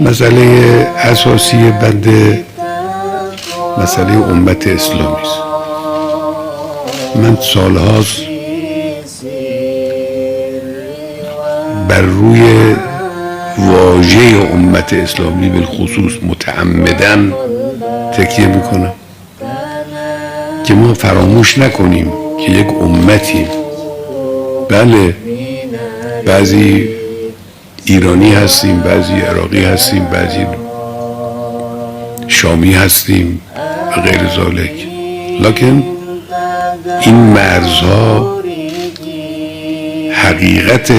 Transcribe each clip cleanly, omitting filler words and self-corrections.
مسئله اساسی بنده مسئله امت اسلامی است. من سالهاست بر روی واژه امت اسلامی بالخصوص متعمدن تکیه میکنم که ما فراموش نکنیم که یک امتیم. بله، بعضی ایرانی هستیم، بعضی عراقی هستیم، بعضی شامی هستیم و غیر ذالک، لکن این مرزها حقیقت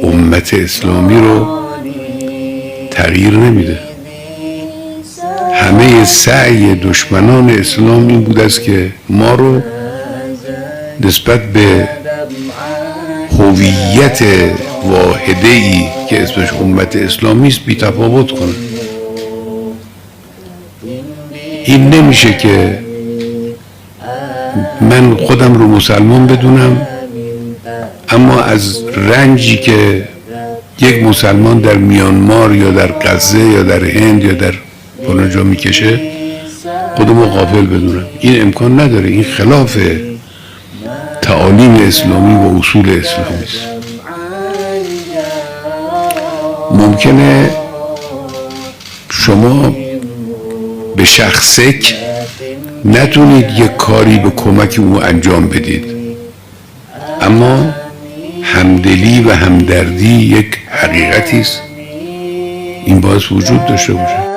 امت اسلامی رو تغییر نمیده. همه سعی دشمنان اسلام این بود است که ما رو نسبت به هویت واحده‌ای که اسمش امت اسلامی است بی تفاوت کنه. این نمیشه که من خودم رو مسلمان بدونم اما از رنجی که یک مسلمان در میانمار یا در غزه یا در هند یا در فلان جا میکشه خودمو غافل بدونم. این امکان نداره. این خلاف تعالیم اسلامی و اصول اسلامی است. ممکنه شما به شخصک نتونید یک کاری به کمک او انجام بدید، اما همدلی و همدردی یک حقیقتی است، این باعث وجود داشته باشه.